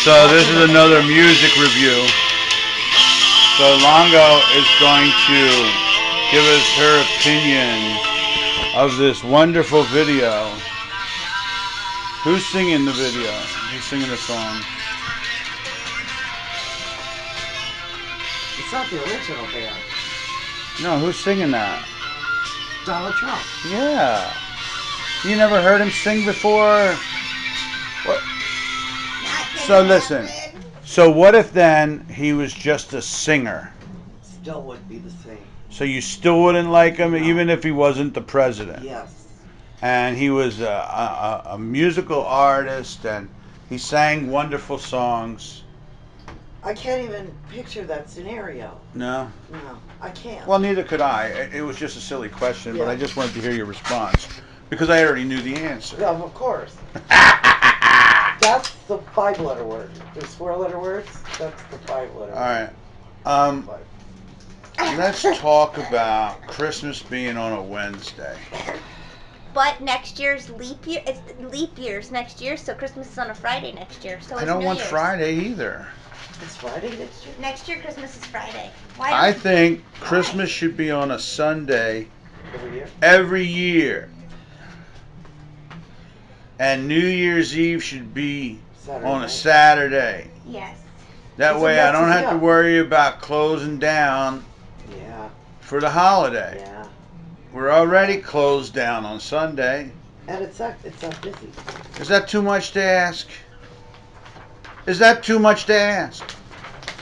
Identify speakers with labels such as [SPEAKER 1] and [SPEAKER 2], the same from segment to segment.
[SPEAKER 1] So this is another music review. So Longo is going to give us her opinion of this wonderful video. Who's singing the video? Who's singing the song?
[SPEAKER 2] It's not the original band.
[SPEAKER 1] No, who's singing that?
[SPEAKER 2] Donald Trump.
[SPEAKER 1] Yeah. You never heard him sing before? What? So listen. So what if then he was just a singer?
[SPEAKER 2] Still would be the same.
[SPEAKER 1] So you still wouldn't like him,
[SPEAKER 2] No.
[SPEAKER 1] even if he wasn't the president?
[SPEAKER 2] Yes.
[SPEAKER 1] And he was a musical artist, and he sang wonderful songs.
[SPEAKER 2] I can't even picture that scenario.
[SPEAKER 1] No?
[SPEAKER 2] No, I can't.
[SPEAKER 1] Well, neither could I. It was just a silly question, but
[SPEAKER 2] Yeah.
[SPEAKER 1] I just wanted to hear your response, because I already knew the answer.
[SPEAKER 2] Yeah, of course. That's the 5-letter word. There's 4-letter words. That's the 5-letter word.
[SPEAKER 1] All right. Let's talk about Christmas being on a Wednesday.
[SPEAKER 3] But next year's leap year. It's leap years next year, so Christmas is on a Friday next year. So
[SPEAKER 1] I don't
[SPEAKER 3] New
[SPEAKER 1] want
[SPEAKER 3] Year's.
[SPEAKER 1] Friday either.
[SPEAKER 2] It's Friday next year?
[SPEAKER 3] Next year Christmas is Friday. Why?
[SPEAKER 1] I think Christmas should be on a Sunday
[SPEAKER 2] Every year?
[SPEAKER 1] every year. And New Year's Eve should be
[SPEAKER 2] Saturday
[SPEAKER 1] on a
[SPEAKER 2] night.
[SPEAKER 1] Saturday.
[SPEAKER 3] Yes.
[SPEAKER 1] That
[SPEAKER 2] Because
[SPEAKER 1] way
[SPEAKER 2] it
[SPEAKER 1] I don't
[SPEAKER 2] messes
[SPEAKER 1] have to
[SPEAKER 2] up.
[SPEAKER 1] worry about closing down
[SPEAKER 2] Yeah.
[SPEAKER 1] for the holiday.
[SPEAKER 2] Yeah.
[SPEAKER 1] We're already closed down on Sunday.
[SPEAKER 2] And it's not busy.
[SPEAKER 1] Is that too much to ask? Is that too much to ask?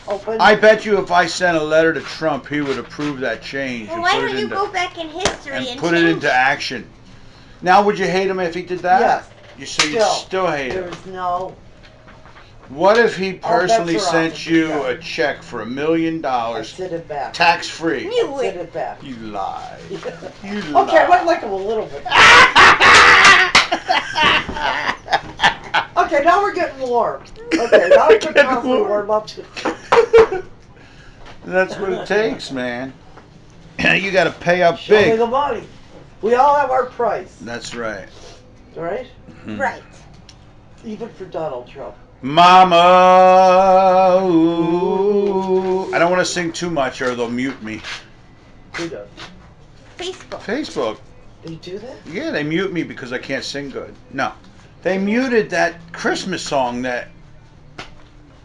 [SPEAKER 2] Open.
[SPEAKER 1] I bet you if I sent a letter to Trump, he would approve that change
[SPEAKER 3] Well,
[SPEAKER 1] and
[SPEAKER 3] why
[SPEAKER 1] put
[SPEAKER 3] don't
[SPEAKER 1] it
[SPEAKER 3] you
[SPEAKER 1] into
[SPEAKER 3] go back in history and
[SPEAKER 1] put it
[SPEAKER 3] change
[SPEAKER 1] into action. Now, would you hate him if he did that?
[SPEAKER 2] Yes.
[SPEAKER 1] You say you'd still hate him.
[SPEAKER 2] There's no.
[SPEAKER 1] What if he personally
[SPEAKER 2] bets are
[SPEAKER 1] sent
[SPEAKER 2] off.
[SPEAKER 1] you
[SPEAKER 2] Yeah.
[SPEAKER 1] a check for $1 million,
[SPEAKER 2] I sit it back.
[SPEAKER 1] tax free?
[SPEAKER 3] You
[SPEAKER 2] Sit
[SPEAKER 3] would.
[SPEAKER 2] it back.
[SPEAKER 1] You lie. You
[SPEAKER 2] Okay,
[SPEAKER 1] lie.
[SPEAKER 2] I might like him a little bit. Okay, now we're getting warm. Okay, now I can
[SPEAKER 1] Getting
[SPEAKER 2] probably
[SPEAKER 1] warm.
[SPEAKER 2] warm up to.
[SPEAKER 1] That's what it takes, man. You got to pay up
[SPEAKER 2] Show me
[SPEAKER 1] big.
[SPEAKER 2] the money. We all have our price,
[SPEAKER 1] That's right.
[SPEAKER 2] right?
[SPEAKER 3] Right.
[SPEAKER 2] Even for Donald Trump.
[SPEAKER 1] Mama, ooh. I don't want to sing too much or they'll mute me.
[SPEAKER 2] Who does?
[SPEAKER 3] Facebook.
[SPEAKER 1] Facebook.
[SPEAKER 2] They do that?
[SPEAKER 1] Yeah, they mute me because I can't sing good. No. They muted that Christmas song that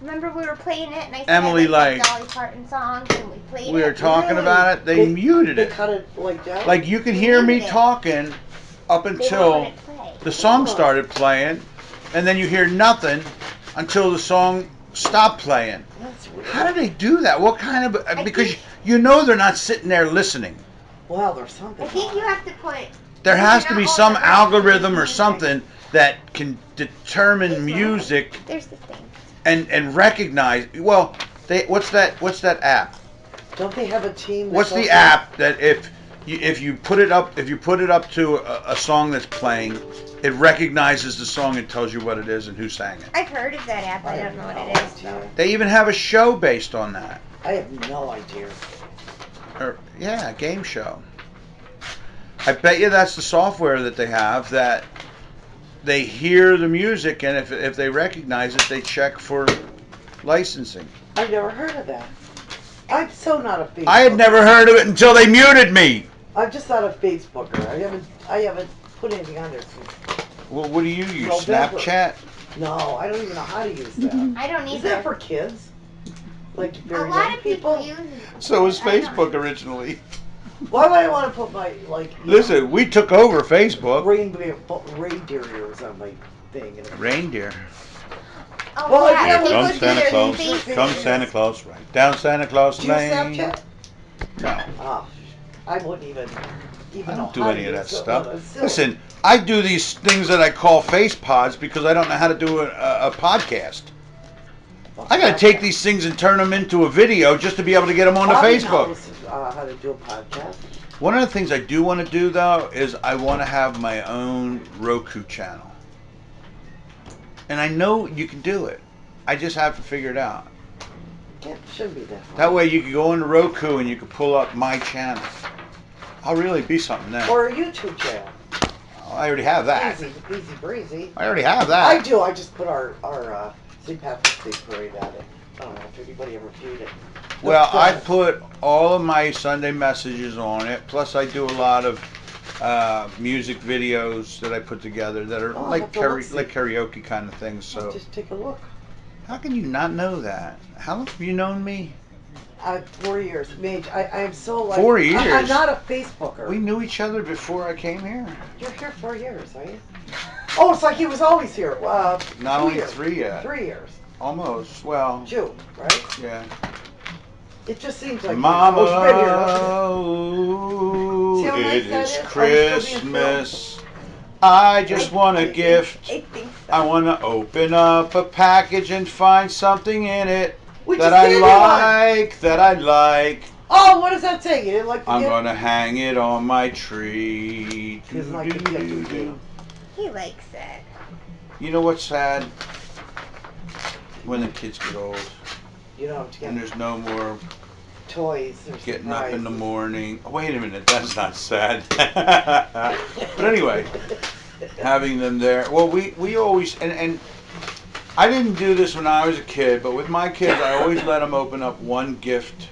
[SPEAKER 3] Remember we were playing it and I
[SPEAKER 1] Emily
[SPEAKER 3] said like
[SPEAKER 1] liked.
[SPEAKER 3] Dolly Parton songs and we played
[SPEAKER 1] we
[SPEAKER 3] it.
[SPEAKER 1] were talking
[SPEAKER 2] Really?
[SPEAKER 1] about it. They muted
[SPEAKER 2] They
[SPEAKER 1] it.
[SPEAKER 2] cut it like that?
[SPEAKER 1] Like you can
[SPEAKER 3] They
[SPEAKER 1] hear me
[SPEAKER 3] muted it.
[SPEAKER 1] talking up
[SPEAKER 3] They won't
[SPEAKER 1] until
[SPEAKER 3] let it play.
[SPEAKER 1] the song started playing, and then you hear nothing until the song stopped playing.
[SPEAKER 2] That's weird.
[SPEAKER 1] How do they do that? What kind of... Because
[SPEAKER 3] think-
[SPEAKER 1] you know they're not sitting there listening.
[SPEAKER 2] Wow, there's something.
[SPEAKER 3] I think you have to put.
[SPEAKER 1] There has
[SPEAKER 3] You're
[SPEAKER 1] to be
[SPEAKER 3] not all
[SPEAKER 1] some
[SPEAKER 3] the right
[SPEAKER 1] algorithm or
[SPEAKER 3] music.
[SPEAKER 1] something that can determine music
[SPEAKER 3] There's the thing.
[SPEAKER 1] and recognize. Well, what's that app?
[SPEAKER 2] Don't they have a team? that
[SPEAKER 1] What's
[SPEAKER 2] goes
[SPEAKER 1] the
[SPEAKER 2] in?
[SPEAKER 1] app that if you put it up to a song that's playing, it recognizes the song and tells you what it is and who sang it.
[SPEAKER 3] I've heard of that app. I don't know what it is.
[SPEAKER 2] idea.
[SPEAKER 1] They even have a show based on that.
[SPEAKER 2] I have no idea.
[SPEAKER 1] Or yeah, a game show. I bet you that's the software that they have that they hear the music and if they recognize it, they check for licensing.
[SPEAKER 2] I've never heard of that. I'm so not a Facebooker.
[SPEAKER 1] I had never heard of it until they muted me.
[SPEAKER 2] I'm just not a Facebooker. I haven't put anything on there since.
[SPEAKER 1] Well, what do you use?
[SPEAKER 2] November.
[SPEAKER 1] Snapchat?
[SPEAKER 2] No, I don't even know how to use that.
[SPEAKER 3] I don't
[SPEAKER 2] Is
[SPEAKER 3] either.
[SPEAKER 2] that for kids? Like
[SPEAKER 3] A
[SPEAKER 2] very
[SPEAKER 3] lot
[SPEAKER 2] young
[SPEAKER 3] of people use it.
[SPEAKER 1] So was
[SPEAKER 3] I don't-
[SPEAKER 1] Facebook originally.
[SPEAKER 2] Why would I want to put my like? you
[SPEAKER 1] Listen, we took over Facebook.
[SPEAKER 2] know, reindeer ears on my thing. And
[SPEAKER 1] Reindeer.
[SPEAKER 3] Oh,
[SPEAKER 2] Well,
[SPEAKER 3] yeah,
[SPEAKER 2] here
[SPEAKER 3] people
[SPEAKER 2] comes
[SPEAKER 3] do
[SPEAKER 1] Santa
[SPEAKER 3] their
[SPEAKER 1] Claus.
[SPEAKER 3] Facebook.
[SPEAKER 1] Come Santa Claus, right down Santa Claus
[SPEAKER 2] Do you
[SPEAKER 1] Lane.
[SPEAKER 2] Snapchat?
[SPEAKER 1] No,
[SPEAKER 2] Oh, I wouldn't even
[SPEAKER 1] I
[SPEAKER 2] know
[SPEAKER 1] don't do
[SPEAKER 2] how
[SPEAKER 1] any
[SPEAKER 2] to
[SPEAKER 1] of that
[SPEAKER 2] use it,
[SPEAKER 1] stuff.
[SPEAKER 2] but still.
[SPEAKER 1] Listen, I do these things that I call face pods because I don't know how to do a podcast. I got to take these things and turn them into a video just to be able to get them onto
[SPEAKER 2] Bobby
[SPEAKER 1] Facebook.
[SPEAKER 2] knows, how to do a podcast.
[SPEAKER 1] One of the things I do want to do though is I want to have my own Roku channel. And I know you can do it. I just have to figure it out.
[SPEAKER 2] It shouldn't be that hard.
[SPEAKER 1] That way you can go into Roku and you can pull up my channel. I'll really be something there.
[SPEAKER 2] Or a YouTube channel.
[SPEAKER 1] I already have that.
[SPEAKER 2] Easy breezy.
[SPEAKER 1] I already have
[SPEAKER 2] I
[SPEAKER 1] that.
[SPEAKER 2] do. I just put our St. Patrick's Day parade at it. I don't know if anybody ever viewed it.
[SPEAKER 1] Well,
[SPEAKER 2] But,
[SPEAKER 1] I put all of my Sunday messages on it. Plus, I do a lot of music videos that I put together that are like karaoke kind of things. So
[SPEAKER 2] just take a look.
[SPEAKER 1] how can you not know that? How long have you known me?
[SPEAKER 2] 4 years. Mage, I am so like...
[SPEAKER 1] 4 years?
[SPEAKER 2] I'm not a Facebooker.
[SPEAKER 1] We knew each other before I came here.
[SPEAKER 2] You're here 4 years, are you? Oh, it's like he was always here.
[SPEAKER 1] Not only
[SPEAKER 2] years.
[SPEAKER 1] 3 yet.
[SPEAKER 2] 3 years.
[SPEAKER 1] Almost. Well.
[SPEAKER 2] June, right?
[SPEAKER 1] Yeah.
[SPEAKER 2] It just seems like...
[SPEAKER 1] Mama,
[SPEAKER 2] See how nice
[SPEAKER 1] it
[SPEAKER 2] that
[SPEAKER 1] is
[SPEAKER 2] is?
[SPEAKER 1] Christmas. I just want a gift.
[SPEAKER 3] I think so.
[SPEAKER 1] I want to open up a package and find something in it
[SPEAKER 2] Which
[SPEAKER 1] that
[SPEAKER 2] is
[SPEAKER 1] I
[SPEAKER 2] genuine.
[SPEAKER 1] that I like.
[SPEAKER 2] Oh, what does that say? You didn't like the
[SPEAKER 1] I'm
[SPEAKER 2] gift?
[SPEAKER 1] going to hang it on my tree.
[SPEAKER 2] He doesn't like the gift, do you?
[SPEAKER 3] He likes it.
[SPEAKER 1] You know what's sad? When the kids get old
[SPEAKER 2] You don't have to
[SPEAKER 1] and
[SPEAKER 2] get
[SPEAKER 1] there's no more
[SPEAKER 2] toys or
[SPEAKER 1] getting up in the
[SPEAKER 2] surprises.
[SPEAKER 1] morning. Oh, wait a minute, that's not sad. But anyway, having them there. Well, we always, and I didn't do this when I was a kid, but with my kids, I always let them open up one gift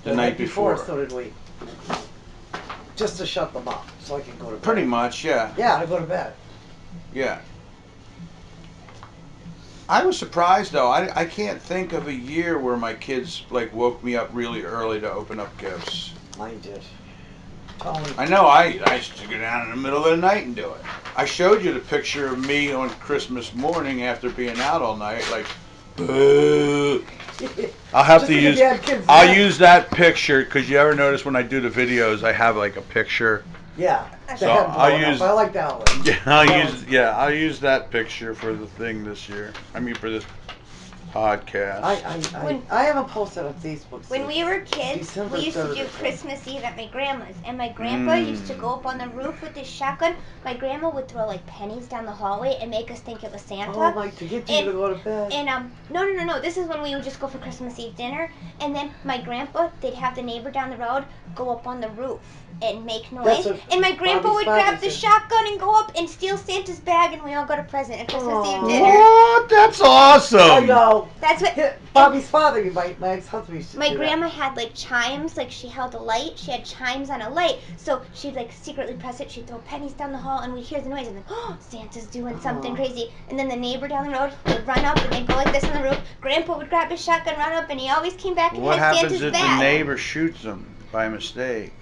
[SPEAKER 1] the night before.
[SPEAKER 2] So did we. Just to shut them up, so I can go to bed.
[SPEAKER 1] Pretty much, yeah.
[SPEAKER 2] Yeah, to go to bed.
[SPEAKER 1] Yeah. I was surprised though. I can't think of a year where my kids like woke me up really early to open up gifts.
[SPEAKER 2] Mine did. Tony.
[SPEAKER 1] I know. I used to go down in the middle of the night and do it. I showed you the picture of me on Christmas morning after being out all night, like. I'll have
[SPEAKER 2] Just
[SPEAKER 1] to
[SPEAKER 2] like
[SPEAKER 1] use.
[SPEAKER 2] if you had kids
[SPEAKER 1] I'll
[SPEAKER 2] then.
[SPEAKER 1] use that picture because you ever notice when I do the videos, I have like a picture.
[SPEAKER 2] Yeah. the
[SPEAKER 1] So
[SPEAKER 2] head
[SPEAKER 1] I'll
[SPEAKER 2] blown up.
[SPEAKER 1] use-
[SPEAKER 2] I like that one.
[SPEAKER 1] Yeah, I'll use that picture for the thing this year. I mean for this podcast.
[SPEAKER 2] I haven't posted on Facebook.
[SPEAKER 3] When
[SPEAKER 2] since
[SPEAKER 3] we were kids,
[SPEAKER 2] December
[SPEAKER 3] we used to
[SPEAKER 2] 3rd
[SPEAKER 3] do
[SPEAKER 2] or something.
[SPEAKER 3] Christmas Eve at my grandma's, and my grandpa used to go up on the roof with his shotgun. My grandma would throw like pennies down the hallway and make us think it was Santa.
[SPEAKER 2] Oh my! To get you to go to bed.
[SPEAKER 3] And no. This is when we would just go for Christmas Eve dinner, and then my grandpa, they'd have the neighbor down the road go up on the roof and make noise,
[SPEAKER 2] what
[SPEAKER 3] and my grandpa
[SPEAKER 2] Bobby's
[SPEAKER 3] would grab
[SPEAKER 2] father
[SPEAKER 3] the
[SPEAKER 2] said.
[SPEAKER 3] shotgun and go up and steal Santa's bag, and we all got a present at Christmas
[SPEAKER 2] Aw.
[SPEAKER 3] Eve dinner.
[SPEAKER 1] What? That's awesome.
[SPEAKER 2] I know.
[SPEAKER 3] That's what.
[SPEAKER 2] Bobby's father, my ex-husband used to
[SPEAKER 3] My
[SPEAKER 2] do
[SPEAKER 3] grandma had like chimes, like she held a light. She had chimes on a light, so she'd like secretly press it. She'd throw pennies down the hall, and we'd hear the noise, and then oh, Santa's doing something crazy. And then the neighbor down the road would run up, and they'd go like this on the roof. Grandpa would grab his shotgun, run up, and he always came back and
[SPEAKER 1] What
[SPEAKER 3] had
[SPEAKER 1] happens
[SPEAKER 3] Santa's
[SPEAKER 1] if the
[SPEAKER 3] bag.
[SPEAKER 1] neighbor shoots them by mistake?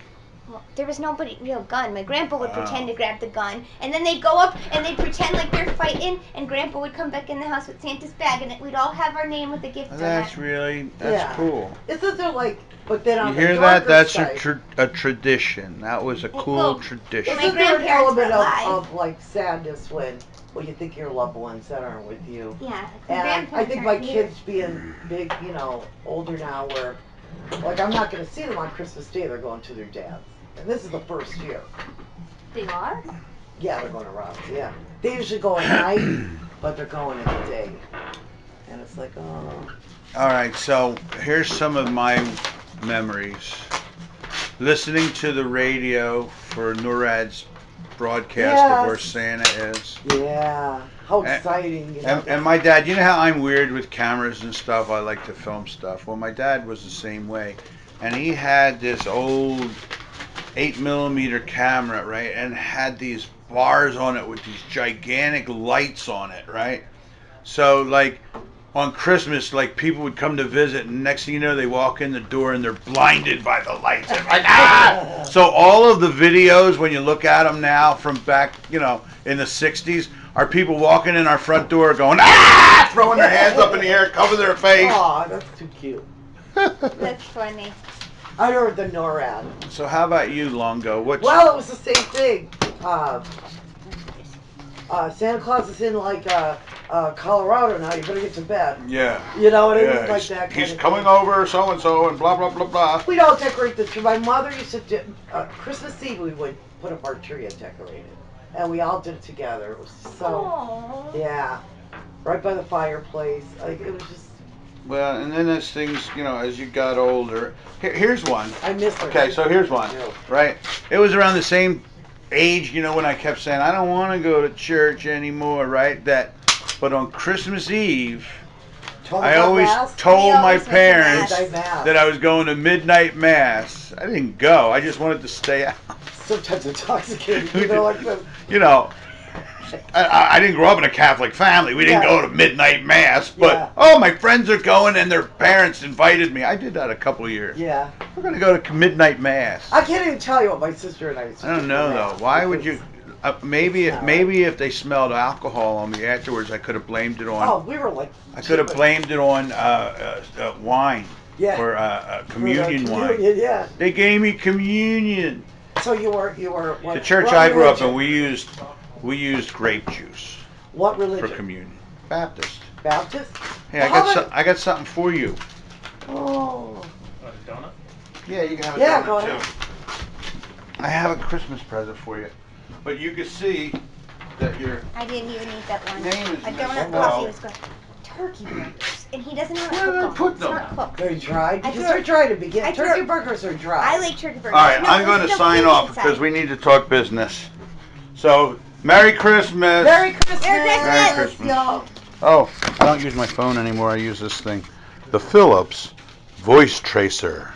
[SPEAKER 3] Well, there was nobody real gun. My grandpa would pretend to grab the gun, and then they'd go up and they'd pretend like they're fighting, and Grandpa would come back in the house with Santa's bag, and we'd all have our name with the gift on
[SPEAKER 1] That's
[SPEAKER 3] it.
[SPEAKER 2] Yeah.
[SPEAKER 1] cool.
[SPEAKER 2] Isn't there like? But then on
[SPEAKER 1] You
[SPEAKER 2] the
[SPEAKER 1] hear that?
[SPEAKER 2] darker
[SPEAKER 1] That's
[SPEAKER 2] side,
[SPEAKER 1] a tradition. That was a cool
[SPEAKER 3] Well,
[SPEAKER 1] tradition.
[SPEAKER 3] my
[SPEAKER 2] isn't there an
[SPEAKER 3] grandparents were
[SPEAKER 2] element
[SPEAKER 3] alive.
[SPEAKER 2] of like sadness when you think of your loved ones that aren't with you?
[SPEAKER 3] Yeah, my
[SPEAKER 2] And
[SPEAKER 3] grandparents
[SPEAKER 2] I think my
[SPEAKER 3] aren't here.
[SPEAKER 2] kids being big, older now, where like I'm not going to see them on Christmas Day. They're going to their dads, and this is the first year.
[SPEAKER 3] They are?
[SPEAKER 2] Yeah, they're going to Rob's. Yeah, they usually go at night, but they're going in the day, and it's like, oh.
[SPEAKER 1] All right, so here's some of my memories. Listening to the radio for NORAD's broadcast of where
[SPEAKER 2] Yes.
[SPEAKER 1] Santa is.
[SPEAKER 2] Yeah, how exciting!
[SPEAKER 1] And my dad, you know how I'm weird with cameras and stuff? I like to film stuff. Well, my dad was the same way. And he had this old 8mm camera, right? And had these bars on it with these gigantic lights on it, right? So, like, on Christmas, like, people would come to visit, and next thing you know, they walk in the door and they're blinded by the lights. And like, ah! So all of the videos, when you look at them now from back, in the 60s, are people walking in our front door going, ah! Throwing their hands up in the air, cover their face.
[SPEAKER 2] Aw, that's too cute.
[SPEAKER 3] That's funny.
[SPEAKER 2] I heard the NORAD.
[SPEAKER 1] So how about you, Longo?
[SPEAKER 2] Well, it was the same thing. Santa Claus is in like Colorado now. You better get to bed.
[SPEAKER 1] Yeah.
[SPEAKER 2] You know what I mean?
[SPEAKER 1] Yeah,
[SPEAKER 2] Like that.
[SPEAKER 1] he's
[SPEAKER 2] kind of
[SPEAKER 1] coming
[SPEAKER 2] thing.
[SPEAKER 1] over, so and so, and blah blah blah blah.
[SPEAKER 2] We'd all decorate the tree. My mother used to do Christmas Eve. We would put up our tree and decorate it, and we all did it together. It was so
[SPEAKER 3] Aww.
[SPEAKER 2] yeah, right by the fireplace. Like it was just.
[SPEAKER 1] Well, and then as things, as you got older. Here's one.
[SPEAKER 2] I miss her.
[SPEAKER 1] Okay, so here's one.
[SPEAKER 2] Yeah.
[SPEAKER 1] Right? It was around the same age, when I kept saying, I don't want to go to church anymore, right? But on Christmas Eve, I always told
[SPEAKER 3] We
[SPEAKER 1] my
[SPEAKER 3] always went to
[SPEAKER 1] parents
[SPEAKER 2] Midnight mass.
[SPEAKER 1] that I was going to midnight mass. I didn't go. I just wanted to stay out.
[SPEAKER 2] Sometimes intoxicated, you know, like the.
[SPEAKER 1] You know, I didn't grow up in a Catholic family. We didn't
[SPEAKER 2] Yeah.
[SPEAKER 1] go to midnight mass. But,
[SPEAKER 2] Yeah.
[SPEAKER 1] oh, my friends are going and their parents invited me. I did that a couple of years.
[SPEAKER 2] Yeah.
[SPEAKER 1] We're going to go to midnight mass.
[SPEAKER 2] I can't even tell you what my sister and I used to
[SPEAKER 1] I don't
[SPEAKER 2] do
[SPEAKER 1] know,
[SPEAKER 2] for
[SPEAKER 1] though.
[SPEAKER 2] mass,
[SPEAKER 1] Why would
[SPEAKER 2] because-
[SPEAKER 1] you... maybe
[SPEAKER 2] No.
[SPEAKER 1] if they smelled alcohol on me afterwards, I could have blamed it on...
[SPEAKER 2] Oh, we were like.
[SPEAKER 1] I could have blamed it on wine.
[SPEAKER 2] Yeah.
[SPEAKER 1] Or communion wine.
[SPEAKER 2] Communion, yeah.
[SPEAKER 1] They gave me communion.
[SPEAKER 2] So you were what?
[SPEAKER 1] The church
[SPEAKER 2] what
[SPEAKER 1] I grew up in,
[SPEAKER 2] religion?
[SPEAKER 1] we used grape juice
[SPEAKER 2] What
[SPEAKER 1] for
[SPEAKER 2] religion?
[SPEAKER 1] communion. Baptist.
[SPEAKER 2] Baptist?
[SPEAKER 1] Hey, I
[SPEAKER 2] Well,
[SPEAKER 1] got I got something for you.
[SPEAKER 2] Oh.
[SPEAKER 4] A donut?
[SPEAKER 1] Yeah, you can have a
[SPEAKER 2] Yeah,
[SPEAKER 1] donut
[SPEAKER 2] go
[SPEAKER 1] too.
[SPEAKER 2] ahead.
[SPEAKER 1] I have a Christmas present for you, but you can see that you're.
[SPEAKER 3] I didn't even eat that one.
[SPEAKER 1] Name is
[SPEAKER 3] A donut
[SPEAKER 1] Miss
[SPEAKER 3] coffee
[SPEAKER 1] Lowe.
[SPEAKER 3] was good. Turkey burgers, and he doesn't know
[SPEAKER 1] Where
[SPEAKER 3] how to
[SPEAKER 1] did I
[SPEAKER 3] cook
[SPEAKER 1] put
[SPEAKER 3] them. It's not
[SPEAKER 1] them?
[SPEAKER 3] cooked.
[SPEAKER 2] Very dry.
[SPEAKER 3] I
[SPEAKER 2] Because
[SPEAKER 3] threw
[SPEAKER 2] they're
[SPEAKER 3] it-
[SPEAKER 2] dry to begin.
[SPEAKER 3] I threw
[SPEAKER 2] Turkey
[SPEAKER 3] it-
[SPEAKER 2] burgers are dry.
[SPEAKER 3] I like turkey burgers.
[SPEAKER 1] All right,
[SPEAKER 3] No,
[SPEAKER 1] I'm
[SPEAKER 3] there's
[SPEAKER 1] going to
[SPEAKER 3] enough
[SPEAKER 1] sign
[SPEAKER 3] food
[SPEAKER 1] off
[SPEAKER 3] inside.
[SPEAKER 1] because we need to talk business. So, Merry Christmas.
[SPEAKER 2] Merry Christmas.
[SPEAKER 3] Merry
[SPEAKER 1] Christmas.
[SPEAKER 2] y'all.
[SPEAKER 1] Oh, I don't use my phone anymore. I use this thing, the Philips Voice Tracer.